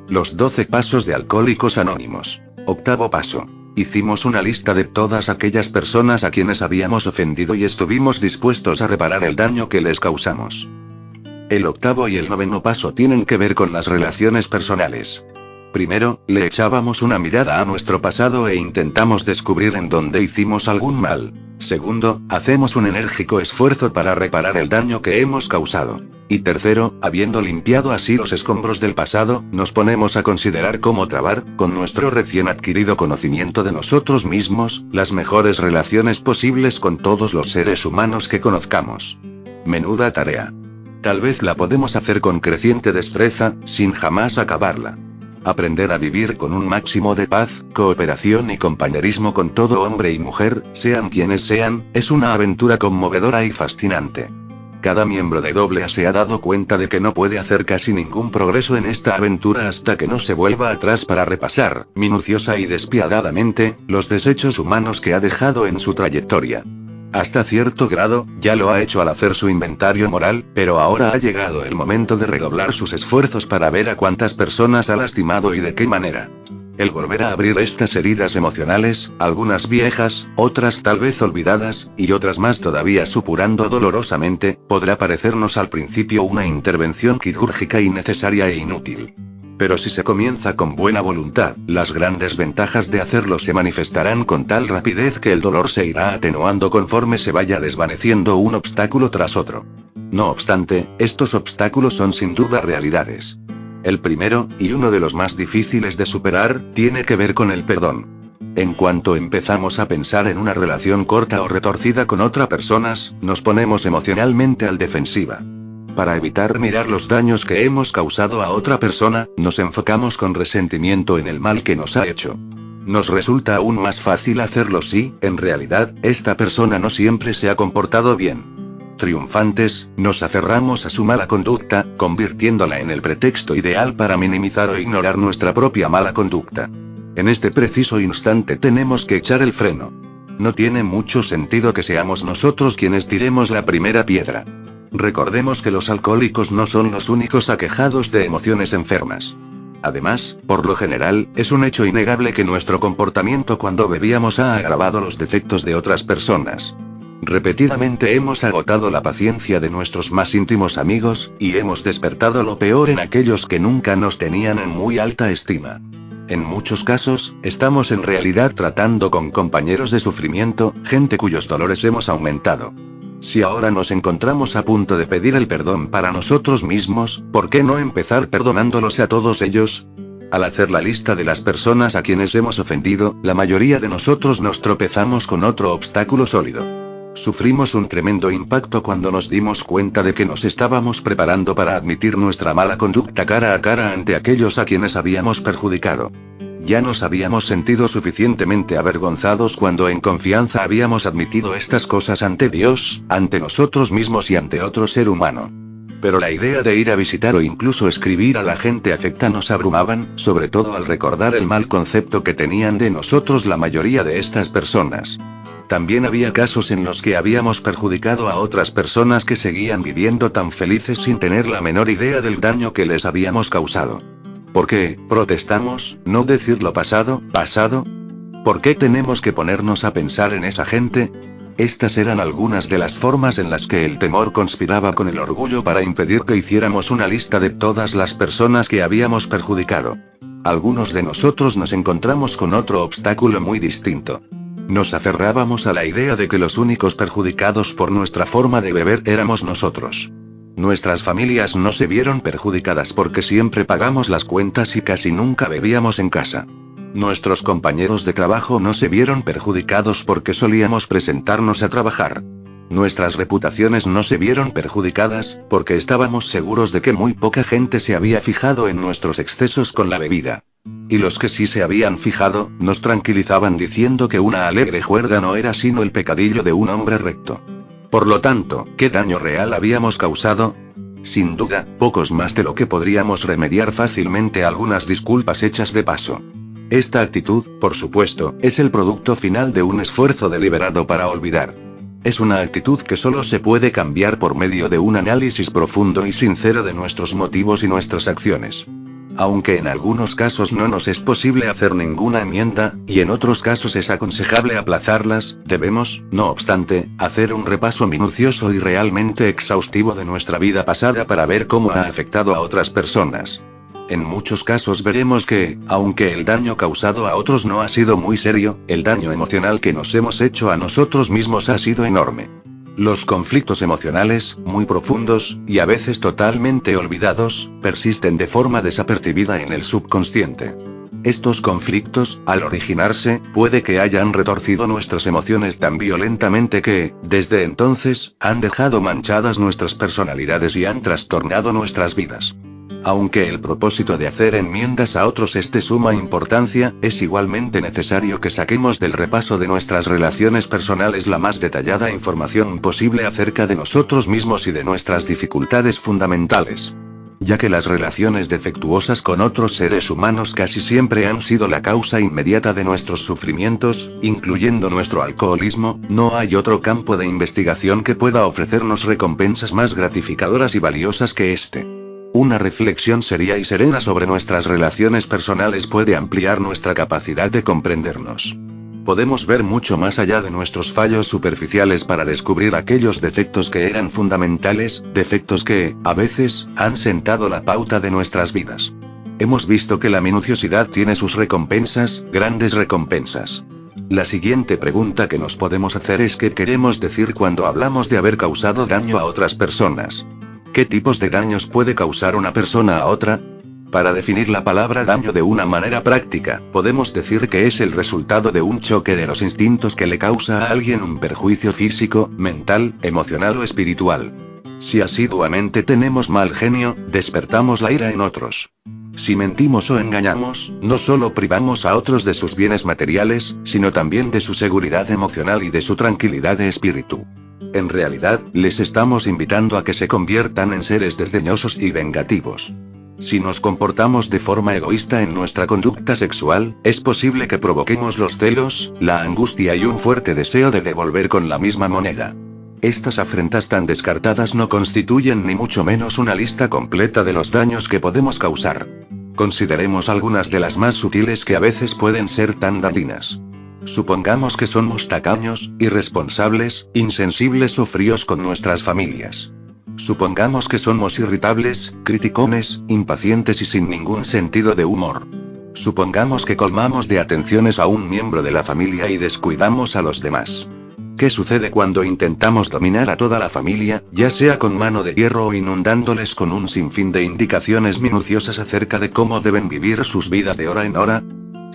Los 12 pasos de Alcohólicos Anónimos. Octavo paso. Hicimos una lista de todas aquellas personas a quienes habíamos ofendido y estuvimos dispuestos a reparar el daño que les causamos. El octavo y el noveno paso tienen que ver con las relaciones personales. Primero, le echábamos una mirada a nuestro pasado e intentamos descubrir en dónde hicimos algún mal. Segundo, hacemos un enérgico esfuerzo para reparar el daño que hemos causado. Y tercero, habiendo limpiado así los escombros del pasado, nos ponemos a considerar cómo trabar, con nuestro recién adquirido conocimiento de nosotros mismos, las mejores relaciones posibles con todos los seres humanos que conozcamos. Menuda tarea. Tal vez la podemos hacer con creciente destreza, sin jamás acabarla. Aprender a vivir con un máximo de paz, cooperación y compañerismo con todo hombre y mujer, sean quienes sean, es una aventura conmovedora y fascinante. Cada miembro de AA se ha dado cuenta de que no puede hacer casi ningún progreso en esta aventura hasta que no se vuelva atrás para repasar, minuciosa y despiadadamente, los desechos humanos que ha dejado en su trayectoria. Hasta cierto grado, ya lo ha hecho al hacer su inventario moral, pero ahora ha llegado el momento de redoblar sus esfuerzos para ver a cuántas personas ha lastimado y de qué manera. El volver a abrir estas heridas emocionales, algunas viejas, otras tal vez olvidadas, y otras más todavía supurando dolorosamente, podrá parecernos al principio una intervención quirúrgica innecesaria e inútil. Pero si se comienza con buena voluntad, las grandes ventajas de hacerlo se manifestarán con tal rapidez que el dolor se irá atenuando conforme se vaya desvaneciendo un obstáculo tras otro. No obstante, estos obstáculos son sin duda realidades. El primero, y uno de los más difíciles de superar, tiene que ver con el perdón. En cuanto empezamos a pensar en una relación corta o retorcida con otra persona, nos ponemos emocionalmente al defensiva. Para evitar mirar los daños que hemos causado a otra persona, nos enfocamos con resentimiento en el mal que nos ha hecho. Nos resulta aún más fácil hacerlo si, en realidad, esta persona no siempre se ha comportado bien. Triunfantes, nos aferramos a su mala conducta, convirtiéndola en el pretexto ideal para minimizar o ignorar nuestra propia mala conducta. En este preciso instante tenemos que echar el freno. No tiene mucho sentido que seamos nosotros quienes tiremos la primera piedra. Recordemos que los alcohólicos no son los únicos aquejados de emociones enfermas. Además, por lo general, es un hecho innegable que nuestro comportamiento cuando bebíamos ha agravado los defectos de otras personas. Repetidamente hemos agotado la paciencia de nuestros más íntimos amigos, y hemos despertado lo peor en aquellos que nunca nos tenían en muy alta estima. En muchos casos, estamos en realidad tratando con compañeros de sufrimiento, gente cuyos dolores hemos aumentado. Si ahora nos encontramos a punto de pedir el perdón para nosotros mismos, ¿por qué no empezar perdonándolos a todos ellos? Al hacer la lista de las personas a quienes hemos ofendido, la mayoría de nosotros nos tropezamos con otro obstáculo sólido. Sufrimos un tremendo impacto cuando nos dimos cuenta de que nos estábamos preparando para admitir nuestra mala conducta cara a cara ante aquellos a quienes habíamos perjudicado. Ya nos habíamos sentido suficientemente avergonzados cuando en confianza habíamos admitido estas cosas ante Dios, ante nosotros mismos y ante otro ser humano. Pero la idea de ir a visitar o incluso escribir a la gente afecta nos abrumaban, sobre todo al recordar el mal concepto que tenían de nosotros la mayoría de estas personas. También había casos en los que habíamos perjudicado a otras personas que seguían viviendo tan felices sin tener la menor idea del daño que les habíamos causado. ¿Por qué, protestamos, no decir lo pasado, pasado? ¿Por qué tenemos que ponernos a pensar en esa gente? Estas eran algunas de las formas en las que el temor conspiraba con el orgullo para impedir que hiciéramos una lista de todas las personas que habíamos perjudicado. Algunos de nosotros nos encontramos con otro obstáculo muy distinto. Nos aferrábamos a la idea de que los únicos perjudicados por nuestra forma de beber éramos nosotros. Nuestras familias no se vieron perjudicadas porque siempre pagamos las cuentas y casi nunca bebíamos en casa. Nuestros compañeros de trabajo no se vieron perjudicados porque solíamos presentarnos a trabajar. Nuestras reputaciones no se vieron perjudicadas, porque estábamos seguros de que muy poca gente se había fijado en nuestros excesos con la bebida. Y los que sí se habían fijado, nos tranquilizaban diciendo que una alegre juerga no era sino el pecadillo de un hombre recto. Por lo tanto, ¿qué daño real habíamos causado? Sin duda, pocos más de lo que podríamos remediar fácilmente algunas disculpas hechas de paso. Esta actitud, por supuesto, es el producto final de un esfuerzo deliberado para olvidar. Es una actitud que solo se puede cambiar por medio de un análisis profundo y sincero de nuestros motivos y nuestras acciones. Aunque en algunos casos no nos es posible hacer ninguna enmienda, y en otros casos es aconsejable aplazarlas, debemos, no obstante, hacer un repaso minucioso y realmente exhaustivo de nuestra vida pasada para ver cómo ha afectado a otras personas. En muchos casos veremos que, aunque el daño causado a otros no ha sido muy serio, el daño emocional que nos hemos hecho a nosotros mismos ha sido enorme. Los conflictos emocionales, muy profundos, y a veces totalmente olvidados, persisten de forma desapercibida en el subconsciente. Estos conflictos, al originarse, puede que hayan retorcido nuestras emociones tan violentamente que, desde entonces, han dejado manchadas nuestras personalidades y han trastornado nuestras vidas. Aunque el propósito de hacer enmiendas a otros es de suma importancia, es igualmente necesario que saquemos del repaso de nuestras relaciones personales la más detallada información posible acerca de nosotros mismos y de nuestras dificultades fundamentales. Ya que las relaciones defectuosas con otros seres humanos casi siempre han sido la causa inmediata de nuestros sufrimientos, incluyendo nuestro alcoholismo, no hay otro campo de investigación que pueda ofrecernos recompensas más gratificadoras y valiosas que este. Una reflexión seria y serena sobre nuestras relaciones personales puede ampliar nuestra capacidad de comprendernos. Podemos ver mucho más allá de nuestros fallos superficiales para descubrir aquellos defectos que eran fundamentales, defectos que, a veces, han sentado la pauta de nuestras vidas. Hemos visto que la minuciosidad tiene sus recompensas, grandes recompensas. La siguiente pregunta que nos podemos hacer es ¿qué queremos decir cuando hablamos de haber causado daño a otras personas? ¿Qué tipos de daños puede causar una persona a otra? Para definir la palabra daño de una manera práctica, podemos decir que es el resultado de un choque de los instintos que le causa a alguien un perjuicio físico, mental, emocional o espiritual. Si asiduamente tenemos mal genio, despertamos la ira en otros. Si mentimos o engañamos, no solo privamos a otros de sus bienes materiales, sino también de su seguridad emocional y de su tranquilidad de espíritu. En realidad, les estamos invitando a que se conviertan en seres desdeñosos y vengativos. Si nos comportamos de forma egoísta en nuestra conducta sexual, es posible que provoquemos los celos, la angustia y un fuerte deseo de devolver con la misma moneda. Estas afrentas tan descartadas no constituyen ni mucho menos una lista completa de los daños que podemos causar. Consideremos algunas de las más sutiles que a veces pueden ser tan dañinas. Supongamos que somos tacaños, irresponsables, insensibles o fríos con nuestras familias. Supongamos que somos irritables, criticones, impacientes y sin ningún sentido de humor. Supongamos que colmamos de atenciones a un miembro de la familia y descuidamos a los demás. ¿Qué sucede cuando intentamos dominar a toda la familia, ya sea con mano de hierro o inundándoles con un sinfín de indicaciones minuciosas acerca de cómo deben vivir sus vidas de hora en hora?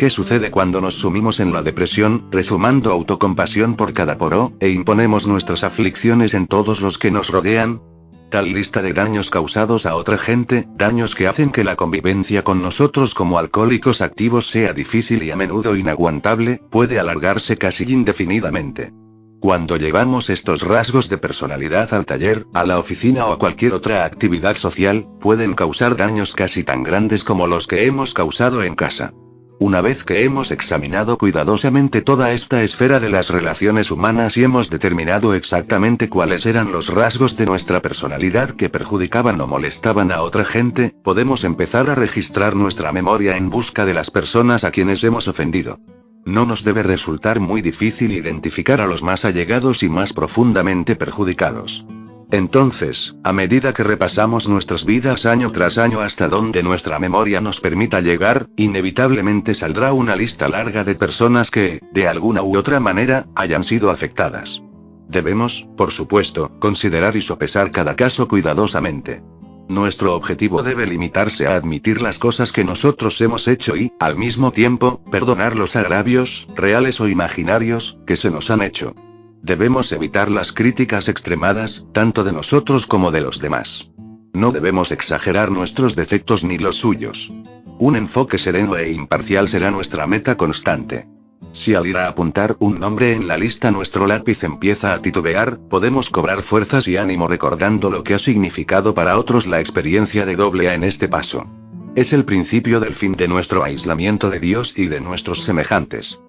¿Qué sucede cuando nos sumimos en la depresión, rezumando autocompasión por cada poro, e imponemos nuestras aflicciones en todos los que nos rodean? Tal lista de daños causados a otra gente, daños que hacen que la convivencia con nosotros como alcohólicos activos sea difícil y a menudo inaguantable, puede alargarse casi indefinidamente. Cuando llevamos estos rasgos de personalidad al taller, a la oficina o a cualquier otra actividad social, pueden causar daños casi tan grandes como los que hemos causado en casa. Una vez que hemos examinado cuidadosamente toda esta esfera de las relaciones humanas y hemos determinado exactamente cuáles eran los rasgos de nuestra personalidad que perjudicaban o molestaban a otra gente, podemos empezar a registrar nuestra memoria en busca de las personas a quienes hemos ofendido. No nos debe resultar muy difícil identificar a los más allegados y más profundamente perjudicados. Entonces, a medida que repasamos nuestras vidas año tras año hasta donde nuestra memoria nos permita llegar, inevitablemente saldrá una lista larga de personas que, de alguna u otra manera, hayan sido afectadas. Debemos, por supuesto, considerar y sopesar cada caso cuidadosamente. Nuestro objetivo debe limitarse a admitir las cosas que nosotros hemos hecho y, al mismo tiempo, perdonar los agravios, reales o imaginarios, que se nos han hecho. Debemos evitar las críticas extremadas, tanto de nosotros como de los demás. No debemos exagerar nuestros defectos ni los suyos. Un enfoque sereno e imparcial será nuestra meta constante. Si al ir a apuntar un nombre en la lista nuestro lápiz empieza a titubear, podemos cobrar fuerzas y ánimo recordando lo que ha significado para otros la experiencia de AA en este paso. Es el principio del fin de nuestro aislamiento de Dios y de nuestros semejantes.